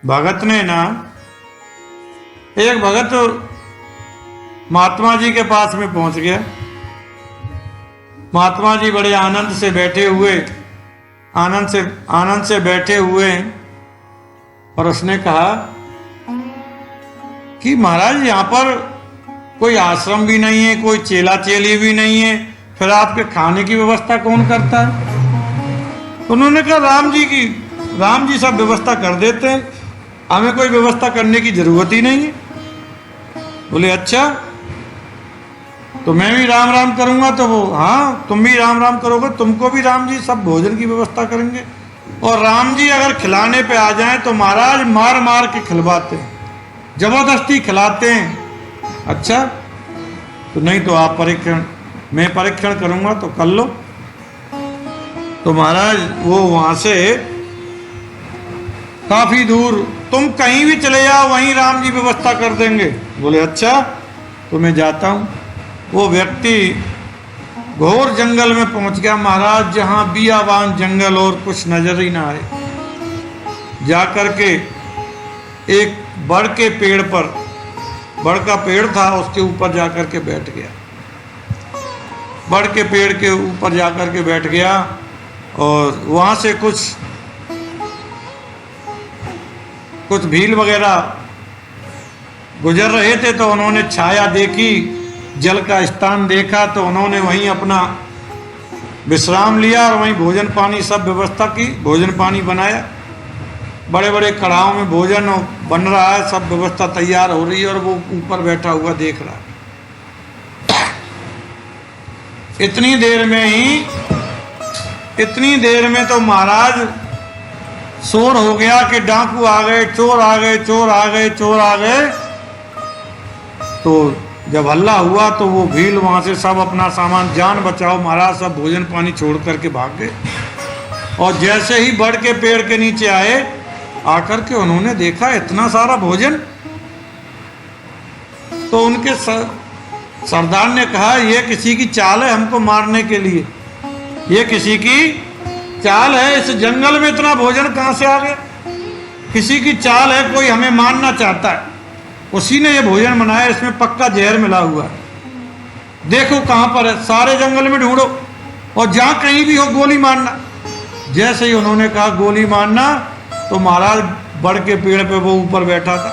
भगत ने ना, एक भगत महात्मा जी के पास में पहुंच गया। महात्मा जी बड़े आनंद से बैठे हुए, आनंद से बैठे हुए, और उसने कहा कि महाराज यहाँ पर कोई आश्रम भी नहीं है, कोई चेला चेली भी नहीं है, फिर आपके खाने की व्यवस्था कौन करता है? उन्होंने कहा राम जी सब व्यवस्था कर देते हैं, हमें कोई व्यवस्था करने की जरूरत ही नहीं है। बोले अच्छा, तो मैं भी राम राम करूंगा? तो वो हाँ, तुम भी राम राम करोगे, तुमको भी राम जी सब भोजन की व्यवस्था करेंगे, और राम जी अगर खिलाने पे आ जाएं तो महाराज मार मार के खिलवाते हैं, जबरदस्ती खिलाते हैं। अच्छा, तो नहीं तो आप मैं परीक्षण करूंगा तो कर लो। तो महाराज वो वहां से काफी दूर, तुम कहीं भी चले जाओ वहीं राम जी व्यवस्था कर देंगे। बोले अच्छा, तो मैं जाता हूं। वो व्यक्ति घोर जंगल में पहुंच गया महाराज, जहां बियाबान जंगल और कुछ नजर ही ना आए। जाकर के एक बड़ के पेड़ पर, बड़ का पेड़ था, उसके ऊपर जाकर के बैठ गया। बड़ के पेड़ के ऊपर जाकर के बैठ गया, और वहां से कुछ भील वगैरह गुजर रहे थे, तो उन्होंने छाया देखी, जल का स्थान देखा, तो उन्होंने वहीं अपना विश्राम लिया और वहीं भोजन पानी सब व्यवस्था की, भोजन पानी बनाया। बड़े बड़े कड़ाहों में भोजन बन रहा है, सब व्यवस्था तैयार हो रही है, और वो ऊपर बैठा हुआ देख रहा है। इतनी देर में तो महाराज शोर हो गया कि डाकू आ गए, चोर आ गए, चोर आ गए, चोर आ गए। तो जब हल्ला हुआ तो वो भील वहां से सब अपना सामान, जान बचाओ महाराज, सब भोजन पानी छोड़ करके भाग गए। और जैसे ही बड़ के पेड़ के नीचे आए, आकर के उन्होंने देखा इतना सारा भोजन, तो उनके सरदार ने कहा ये किसी की चाल है हमको मारने के लिए, ये किसी की चाल है, इस जंगल में इतना भोजन कहां से आ गया? किसी की चाल है, कोई हमें मारना चाहता है, उसी ने ये भोजन बनाया, इसमें पक्का जहर मिला हुआ है, देखो कहां पर है, सारे जंगल में ढूंढो, और जहां कहीं भी हो गोली मारना। जैसे ही उन्होंने कहा गोली मारना, तो महाराज बड़ के पेड़ पे वो ऊपर बैठा था,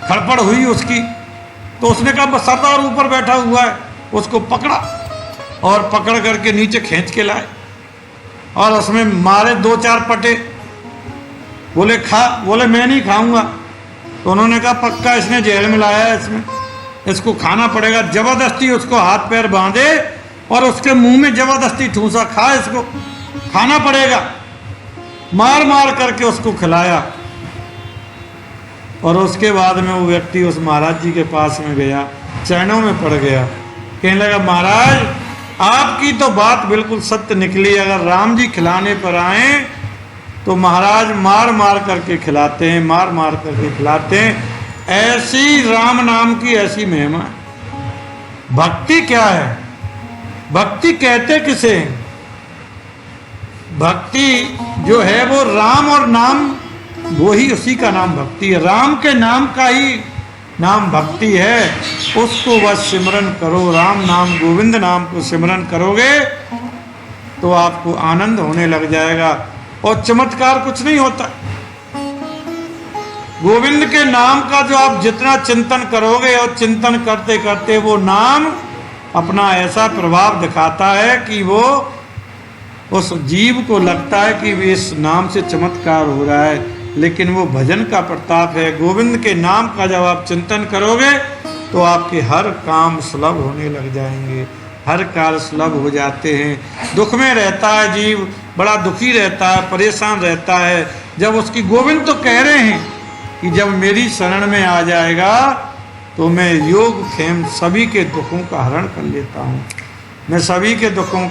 खड़पड़ हुई उसकी, तो उसने कहा सरदार ऊपर बैठा हुआ है, उसको पकड़ा और पकड़ करके नीचे खींच के लाए, और उसमें मारे 2-4 पटे। बोले मैं नहीं खाऊंगा। तो उन्होंने कहा पक्का इसने जहर मिलाया है, इसमें इसको खाना पड़ेगा। जबरदस्ती उसको हाथ पैर बांधे और उसके मुंह में जबरदस्ती ठूसा, खा, इसको खाना पड़ेगा। मार मार करके उसको खिलाया, और उसके बाद में वो व्यक्ति उस महाराज जी के पास में गया, चरणों में पड़ गया, कहने लगा महाराज आपकी तो बात बिल्कुल सत्य निकली, अगर राम जी खिलाने पर आए तो महाराज मार मार करके खिलाते हैं, मार मार करके खिलाते हैं। ऐसी राम नाम की ऐसी महिमा है। भक्ति क्या है? भक्ति कहते किसे? भक्ति जो है वो राम और नाम, वो ही उसी का नाम भक्ति है। राम के नाम का ही नाम भक्ति है। उसको बस सिमरन करो, राम नाम गोविंद नाम को सिमरन करोगे तो आपको आनंद होने लग जाएगा, और चमत्कार कुछ नहीं होता। गोविंद के नाम का जो आप जितना चिंतन करोगे, और चिंतन करते करते वो नाम अपना ऐसा प्रभाव दिखाता है कि वो उस जीव को लगता है कि इस नाम से चमत्कार हो रहा है, लेकिन वो भजन का प्रताप है। गोविंद के नाम का जब आप चिंतन करोगे तो आपके हर काम सुलभ होने लग जाएंगे, हर कार्य सुलभ हो जाते हैं। दुख में रहता है जीव, बड़ा दुखी रहता है, परेशान रहता है, जब उसकी गोविंद तो कह रहे हैं कि जब मेरी शरण में आ जाएगा तो मैं योग क्षेम सभी के दुखों का हरण कर लेता हूँ, मैं सभी के दुखों